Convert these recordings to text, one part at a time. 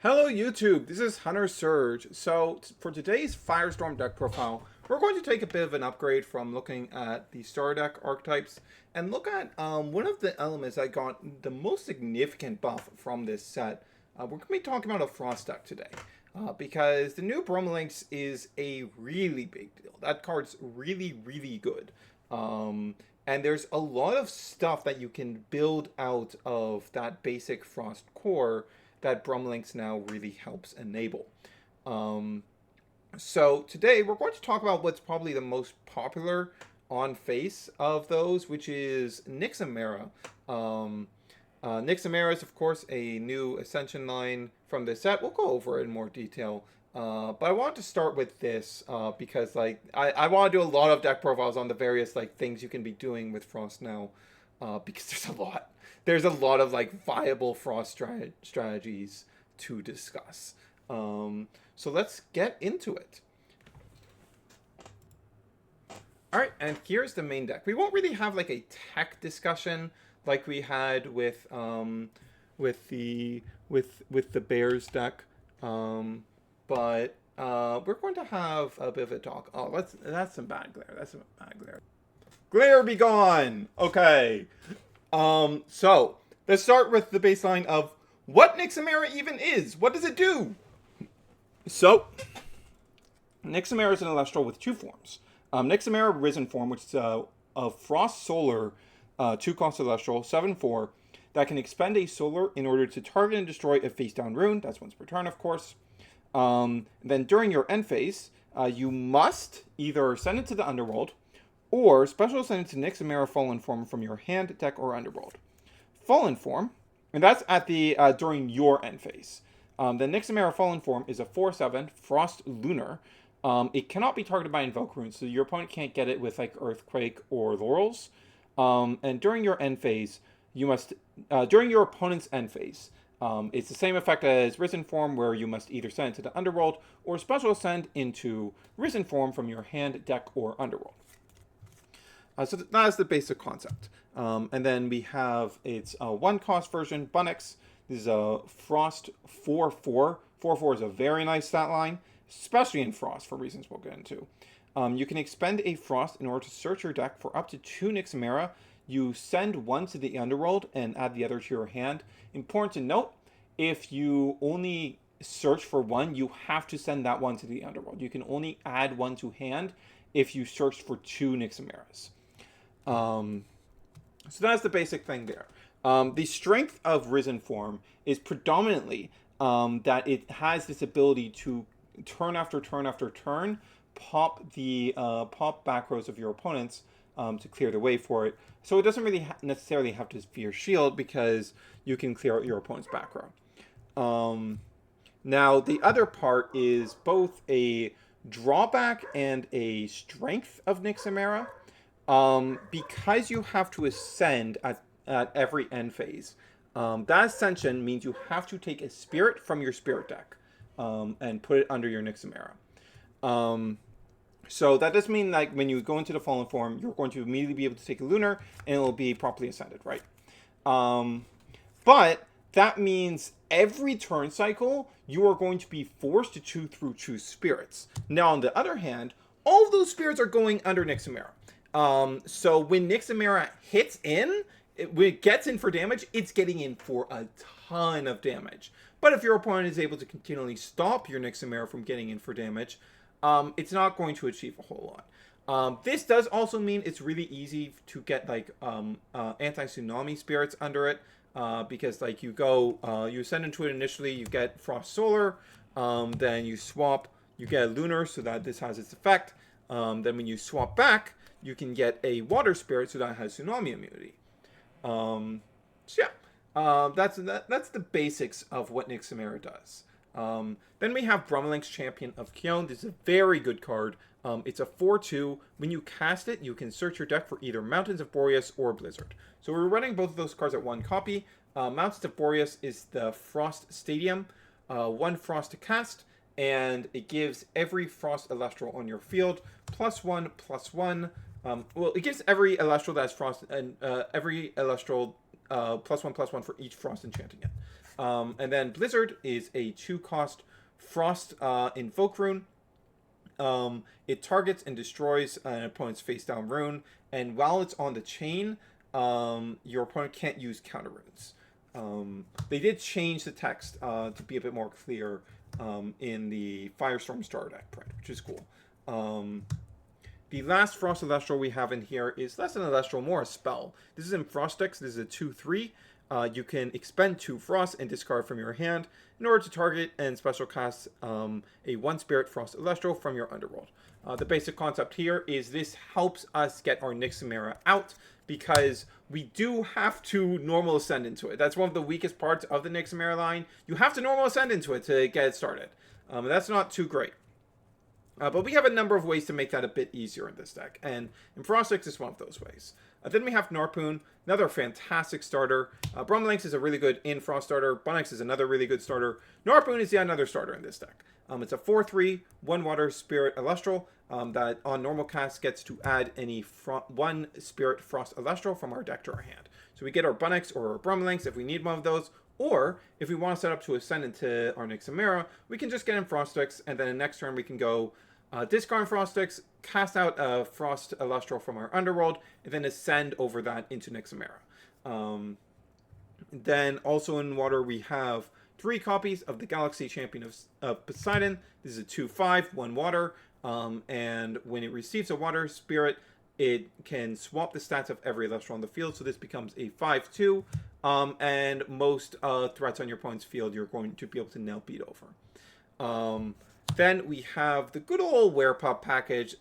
Hello YouTube, this is Hunter Surge. So for today's Firestorm deck profile, we're going to take a bit of an upgrade from looking at the Star deck archetypes and look at one of the elements that got the most significant buff from this set. We're going to be talking about a Frost deck today because the new Bromelynx is a really big deal. That card's really good. And there's a lot of stuff that you can build out of that basic Frost core that Bromelynx now really helps enable. So today we're going to talk about what's probably the most popular on face of those, which is Nyximera. Nyximera is of course a new Ascension line from the set. We'll go over it in more detail. But I want to start with this because I want to do a lot of deck profiles on the various things you can be doing with Frost now because there's a lot. There's a lot of viable Frost strategies to discuss. So let's get into it. All right, and here's the main deck. We won't really have a tech discussion like we had with the Bears deck, but we're going to have a bit of a talk. Oh, that's some bad glare. That's some bad glare. Glare be gone. Okay. So let's start with the baseline of what Nyximera even is. What does it do? So, Nyximera is an Elestral with two forms. Nyximera Risen form, which is a Frost Solar 2-cost Elestral, 7/4, that can expend a Solar in order to target and destroy a face-down rune. That's once per turn, of course. Then during your end phase, you must either send it to the Underworld, or special send it to Nyximera Fallen form from your hand, deck, or Underworld. Fallen form, and that's at the during your end phase. The Nyximera Fallen form is a 4/7 Frost Lunar. It cannot be targeted by Invoke runes, so your opponent can't get it with Earthquake or Laurels. And during your end phase, you must during your opponent's end phase, it's the same effect as Risen form, where you must either send it to the Underworld or special send into Risen form from your hand, deck, or Underworld. So that is the basic concept. And then we have its 1-cost version, Bunnyx. This is a Frost 4/4. 4/4 is a very nice stat line, especially in Frost for reasons we'll get into. You can expend a Frost in order to search your deck for up to 2 Nyximera. You send one to the Underworld and add the other to your hand. Important to note, if you only search for one, you have to send that one to the Underworld. You can only add one to hand if you search for 2 Nyximeras. So that's the basic thing there. The strength of Risen form is predominantly that it has this ability to turn after turn after turn pop back rows of your opponents to clear the way for it. So it doesn't really necessarily have to be your shield because you can clear out your opponent's back row. Now the other part is both a drawback and a strength of Nyximera. Because you have to ascend at every end phase, that ascension means you have to take a spirit from your spirit deck and put it under your Nyximera. So that does mean when you go into the Fallen form, you're going to immediately be able to take a Lunar and it will be properly ascended, right? But that means every turn cycle, you are going to be forced to chew through 2 spirits. Now, on the other hand, all of those spirits are going under Nyximera. So when Nyximera hits in, when it gets in for damage, it's getting in for a ton of damage. But if your opponent is able to continually stop your Nyximera from getting in for damage, it's not going to achieve a whole lot. This does also mean it's really easy to get anti-tsunami spirits under it, because you send into it initially, you get Frost Solar, then you swap, you get a Lunar so that this has its effect. Then when you swap back, you can get a Water Spirit so that has Tsunami immunity. That's the basics of what Nyximera does. Then we have Bromelynx Champion of Kion. This is a very good card. It's a 4/2. When you cast it, you can search your deck for either Mountains of Boreas or Blizzard. So we're running both of those cards at 1 copy. Mountains of Boreas is the Frost Stadium. 1 Frost to cast, and it gives every Frost Elestral on your field +1/+1. It gives every Elestral that has Frost, and every Elestral +1/+1 for each Frost enchanting it. And then Blizzard is a 2-cost Frost Invoke rune. It targets and destroys an opponent's face-down rune, and while it's on the chain, your opponent can't use counter runes. They did change the text to be a bit more clear in the Firestorm starter deck print, which is cool. The last Frost Elestral we have in here is less than Elestral, more a spell. This is in Frost decks. This is a 2/3. You can expend 2 Frost and discard from your hand in order to target and special cast a 1-Spirit Frost Elestral from your underworld. The basic concept here is this helps us get our Nyximera out, because we do have to normal ascend into it. That's one of the weakest parts of the Nyximera line. You have to normal ascend into it to get it started. That's not too great. But we have a number of ways to make that a bit easier in this deck, and in Frost decks is one of those ways. Then we have Narpoon, another fantastic starter. Brummelinx is a really good in Frost starter. Bunix is another really good starter. Narpoon is yet another starter in this deck. It's a 4/3, 1-water Spirit Elestral that on normal cast gets to add any 1 Spirit Frost Elestral from our deck to our hand. So we get our Bunix or our Brummelinx if we need one of those, or if we want to set up to ascend into our Nyximera, we can just get in Frost decks, and then the next turn we can go discard Frost decks, cast out a Frost Elestral from our underworld, and then ascend over that into Nyximera. Then also in water we have 3 copies of the Galaxy Champion of Poseidon. This is a 2/5, 1 water, and when it receives a water spirit, it can swap the stats of every Elestral on the field, so this becomes a 5/2, and most threats on your opponent's field you're going to be able to nail beat over. Then we have the good old Werepup package,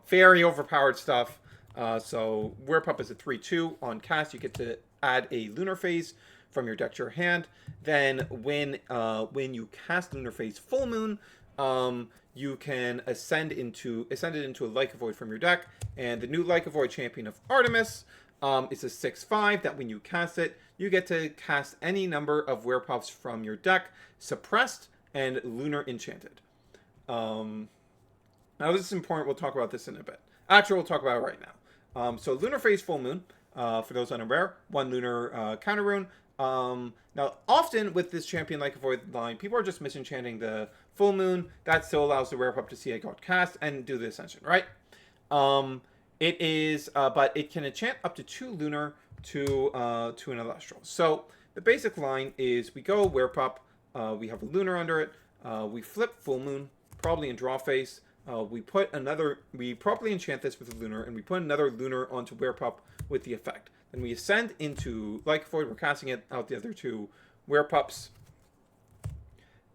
very overpowered stuff. So Werepup is a 3/2 on cast. You get to add a Lunar Phase from your deck to your hand. Then when you cast Lunar Phase Full Moon, you can ascend it into a Lyca Void from your deck. And the new Lyca Void Champion of Artemis is a 6/5 that when you cast it, you get to cast any number of Werepups from your deck, suppressed and Lunar Enchanted. Now this is important. We'll talk about this in a bit. Actually, we'll talk about it right now. So Lunar Phase Full Moon, for those unaware, 1 Lunar counter rune. Now, often with this Champion Lyca Void line, people are just misenchanting the Full Moon. That still allows the Werepup to see a god cast and do the Ascension, right? It is, but it can enchant up to 2 Lunar to an Elestral. So the basic line is we go Werepup, we have a Lunar under it, we flip Full Moon, probably in draw phase. We properly enchant this with a Lunar, and we put another Lunar onto Werepup with the effect. Then we ascend into Lyca Void. We're casting it out the other 2 Werepups.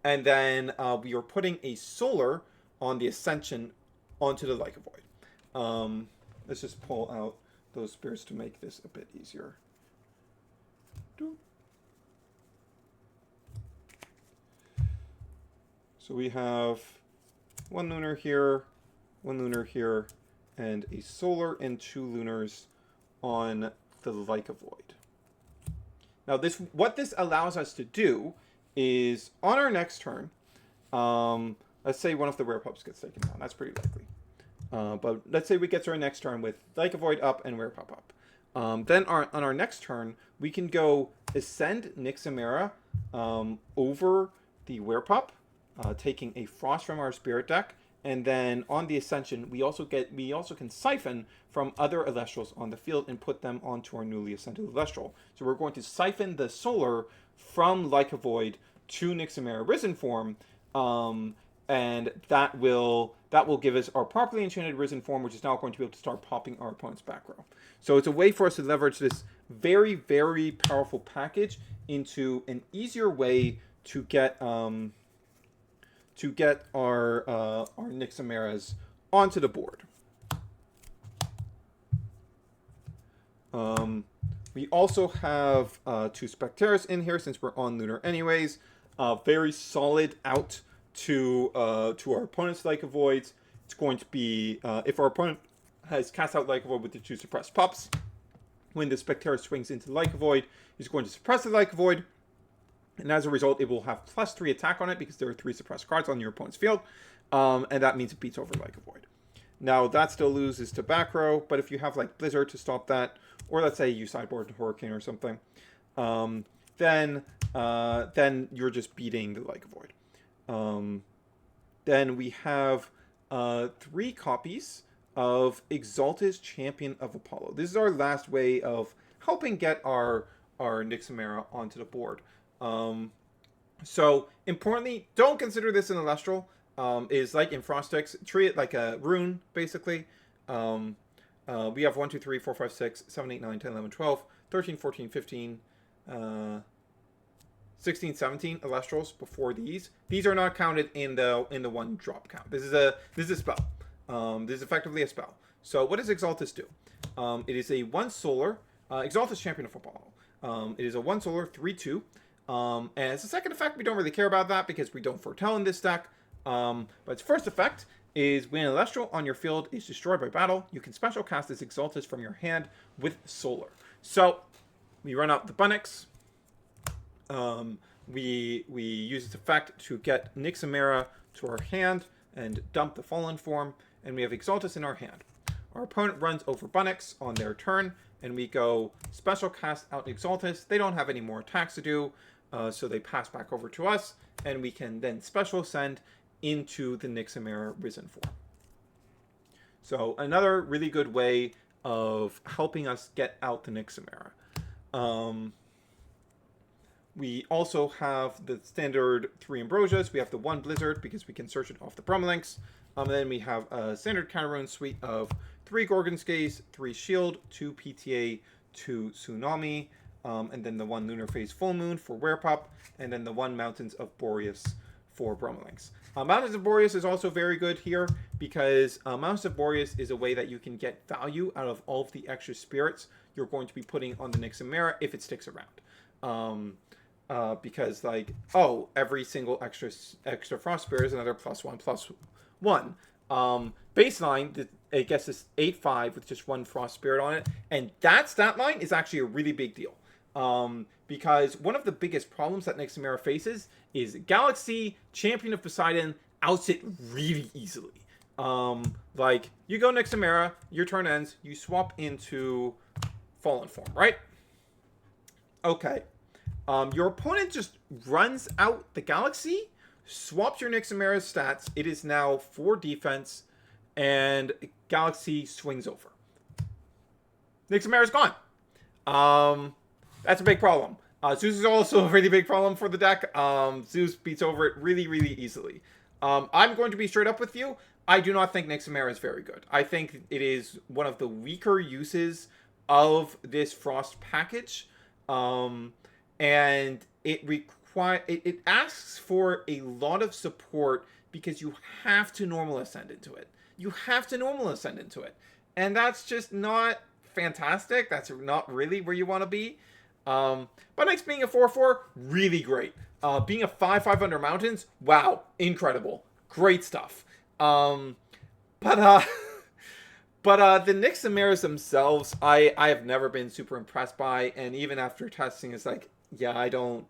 And then we are putting a Solar on the Ascension onto the Lyca Void. Let's just pull out those spirits to make this a bit easier. So we have 1 Lunar here, 1 Lunar here, and a Solar and 2 Lunars on the Lyca Void. Now what this allows us to do is on our next turn, let's say one of the Werepups gets taken down. That's pretty likely. But let's say we get to our next turn with Lyca Void up and Werepup up. Then on our next turn, we can go ascend Nyximera over the Werepup, taking a Frost from our Spirit deck, and then on the Ascension, we also can siphon from other Elestrals on the field and put them onto our newly ascended Elestral. So we're going to siphon the Solar from Lyca Void to Nyximera Risen form, and that will give us our properly enchanted Risen form, which is now going to be able to start popping our opponent's back row. So it's a way for us to leverage this very, very powerful package into an easier way to get our Nyximeras onto the board. We also have 2 Specteras in here since we're on Lunar anyways. Very solid out to our opponent's Lyca Voids. It's going to be, if our opponent has cast out Lyca Void with the 2 suppressed pups, when the Spectera swings into Lyca Void, he's going to suppress the Lyca Void, and as a result, it will have +3 attack on it because there are 3 suppressed cards on your opponent's field, and that means it beats over Lyca Void. Now, that still loses to back row, but if you have like Blizzard to stop that, or let's say you sideboard Hurricane or something, then you're just beating the Like Void. Then we have 3 copies of Exalted Champion of Apollo. This is our last way of helping get our Nyximera onto the board. So importantly, don't consider this an Elestral. Is like in Frostix, treat it like a rune, basically. We have 1, 2, 3, 4, 5, 6, 7, 8, 9, 10, 11, 12, 13, 14, 15, 16, 17 Elestrals before these. These are not counted in the 1 drop count. This is a spell. This is effectively a spell. So what does Exaltus do? It is a 1 solar Exaltus Champion of Apollo. It is a 1 solar 3/2. And as a second effect, we don't really care about that because we don't foretell in this deck. But its first effect is when an Elestral on your field is destroyed by battle, you can special cast this Exaltus from your hand with Solar. So we run out the Bunnix. We use its effect to get Nyximera to our hand and dump the Fallen form, and we have Exaltus in our hand. Our opponent runs over Bunnix on their turn, and we go special cast out Exaltus. They don't have any more attacks to do, so they pass back over to us, and we can then special send into the Nyximera Risen form. So another really good way of helping us get out the Nyximera. We also have the standard 3 Ambrosias. We have the 1 Blizzard because we can search it off the Brummelinks. And then we have a standard counter-rune suite of 3 Gorgon's Gaze, 3 Shield, 2 PTA, 2 Tsunami, and then the 1 Lunar Phase Full Moon for Werepup, and then the 1 Mountains of Boreas for Brummelinks. Mountains of Boreas is also very good here because Mountains of Boreas is a way that you can get value out of all of the extra spirits you're going to be putting on the Nyximera if it sticks around. Because like, oh, every single extra frost spirit is another +1/+1. Baseline, it gets this 8/5 with just 1 frost spirit on it, and that stat line is actually a really big deal. Because one of the biggest problems that Nyximera faces is Galaxy Champion of Poseidon outs it really easily. Like, you go Nyximera, your turn ends, you swap into Fallen form, right? Okay. Your opponent just runs out the Galaxy, swaps your Nyximera's stats. It is now 4 defense, and Galaxy swings over. Nyximera's gone. That's a big problem. Zeus is also a really big problem for the deck. Zeus beats over it really, really easily. I'm going to be straight up with you. I do not think Nyximera is very good. I think it is one of the weaker uses of this Frost package. And it asks for a lot of support because you have to normal ascend into it. And that's just not fantastic. That's not really where you want to be. But next being a 4/4, really great. Being a 5/5 under mountains, wow, incredible. Great stuff. But the Nyximeras themselves, I have never been super impressed by, and even after testing, it's like, yeah, I don't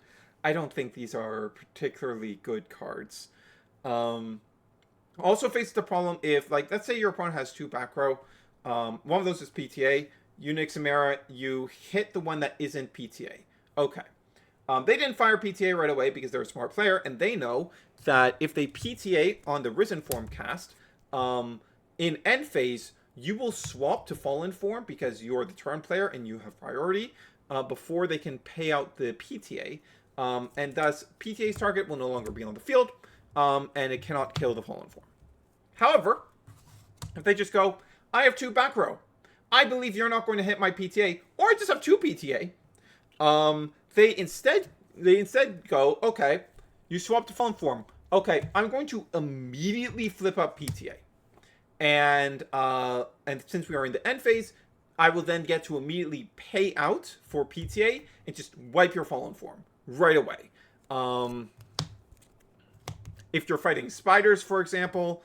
think these are particularly good cards. Also faces the problem if, like, let's say your opponent has 2 back row. One of those is PTA. You Nyximera, you hit the one that isn't PTA. Okay. They didn't fire PTA right away because they're a smart player, and they know that if they PTA on the Risen form cast, in end phase, you will swap to Fallen form because you're the turn player and you have priority. Before they can pay out the PTA. And thus, PTA's target will no longer be on the field, and it cannot kill the Fallen form. However, if they just go, I have 2 back row, I believe you're not going to hit my PTA, or I just have 2 PTA, they instead go, okay, you swap to Fallen form. Okay, I'm going to immediately flip up PTA. And since we are in the end phase, I will then get to immediately pay out for PTA and just wipe your Fallen form right away. If you're fighting Spiders, for example,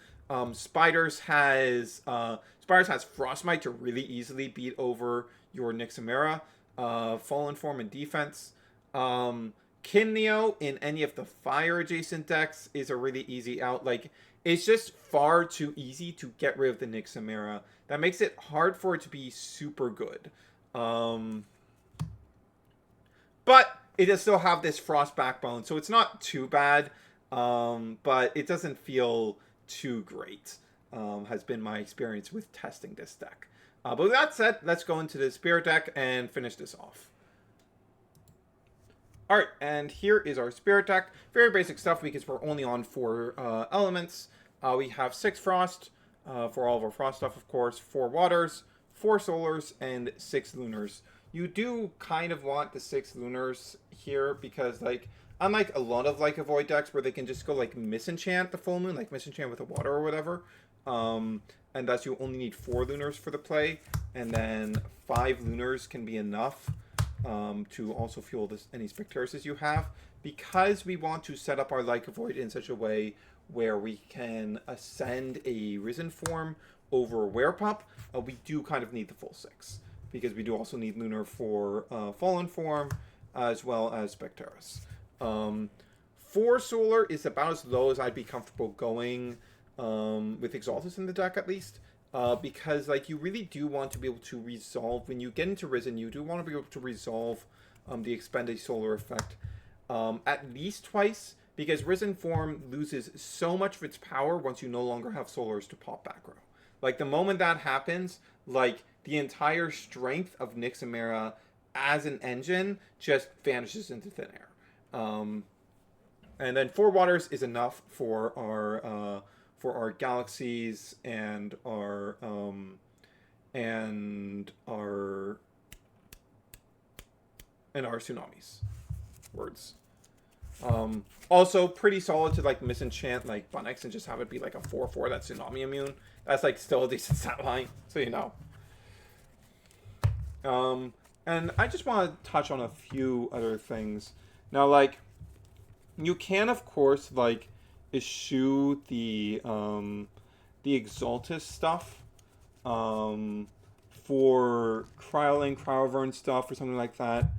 Spiders has Frostmite to really easily beat over your Nyximera, Fallen form and defense. Kimneo in any of the fire adjacent decks is a really easy out. Like, it's just far too easy to get rid of the Nyximera. That makes it hard for it to be super good. But it does still have this frost backbone, so it's not too bad, but it doesn't feel too great. Has been my experience with testing this deck. But with that said, let's go into the Spirit deck and finish this off. Alright, and here is our Spirit deck. Very basic stuff because we're only on 4 elements. We have 6 Frost for all of our Frost stuff, of course, 4 Waters, 4 Solars, and 6 Lunars. You do kind of want the 6 Lunars here because, like, unlike a lot of, like, Avoid decks where they can just go, like, Misenchant the Full Moon, like Misenchant with a Water or whatever, and thus you only need 4 Lunars for the play, and then 5 Lunars can be enough to also fuel any Spectruses you have, because we want to set up our Like Avoid in such a way where we can ascend a Risen form over Werepup. We do kind of need the full 6, because we do also need Lunar for Fallen form, as well as Spectrus. 4 Solar is about as low as I'd be comfortable going with Exaltus in the deck, at least. Because, like, you really do want to be able to resolve, when you get into Risen, you do want to be able to resolve the Expended Solar effect at least twice, because Risen form loses so much of its power once you no longer have Solars to pop back row. Like, the moment that happens, like, the entire strength of Nyximera as an engine just vanishes into thin air. And then 4 Waters is enough for our galaxies and our tsunamis. Words. Also pretty solid to, like, Misenchant like Bunnex and just have it be like a 4/4 that's tsunami immune. That's, like, still a decent stat line, so you know. And I just want to touch on a few other things. Now, like, you can, of course, like, eschew the Exaltus stuff for Cryoling, Cryovern stuff or something like that.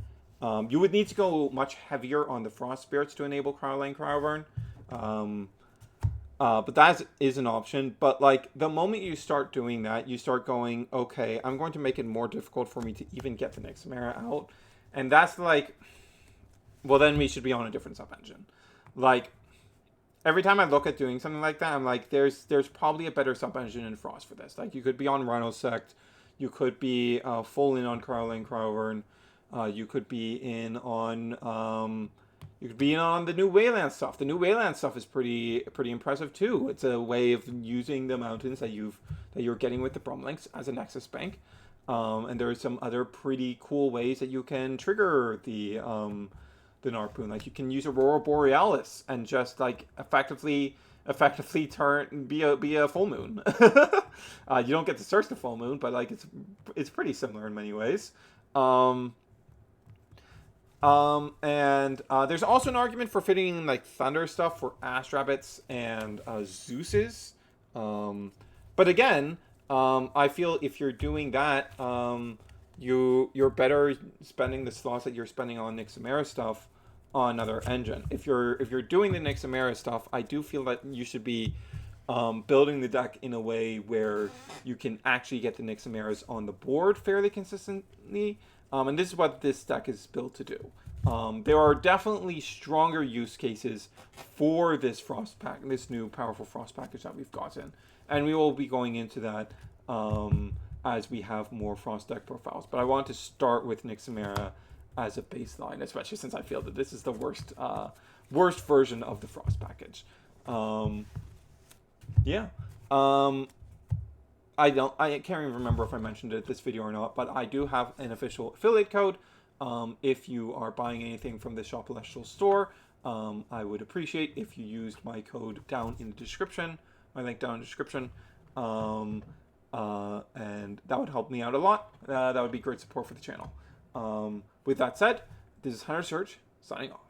You would need to go much heavier on the Frost Spirits to enable Cryoling, Cryovern. But that is an option. But, like, the moment you start doing that, you start going, okay, I'm going to make it more difficult for me to even get the Nyximera out. And that's, like, well, then we should be on a different sub-engine. Like, every time I look at doing something like that, I'm like, there's probably a better sub-engine in Frost for this. Like, you could be on Rhinosect. You could be full in on Cryoling, Cryovern. You could be in on... you could be in on the new Wayland stuff. The new Wayland stuff is pretty impressive too. It's a way of using the mountains that you're getting with the Brumlinks as a Nexus bank. And there are some other pretty cool ways that you can trigger the Narpoon. Like, you can use Aurora Borealis and just, like, effectively be a full moon. You don't get to search the full moon, but, like, it's pretty similar in many ways. And there's also an argument for fitting, like, Thunder stuff for Ash Rabbits and Zeus's. But again, I feel if you're doing that, you're better spending the slots that you're spending on Nyximera stuff on another engine. If you're doing the Nyximera stuff, I do feel that you should be building the deck in a way where you can actually get the Nyximeras on the board fairly consistently. And this is what this deck is built to do. There are definitely stronger use cases for this Frost pack, this new powerful Frost package that we've gotten, and we will be going into that as we have more Frost deck profiles. But I want to start with Nyximera as a baseline, especially since I feel that this is the worst version of the Frost package. Yeah. I can't even remember if I mentioned it in this video or not, but I do have an official affiliate code. If you are buying anything from the Shop Elestral store, I would appreciate if you used my code down in the description, my link down in the description, and that would help me out a lot. That would be great support for the channel. With that said, this is Hunter Surge, signing off.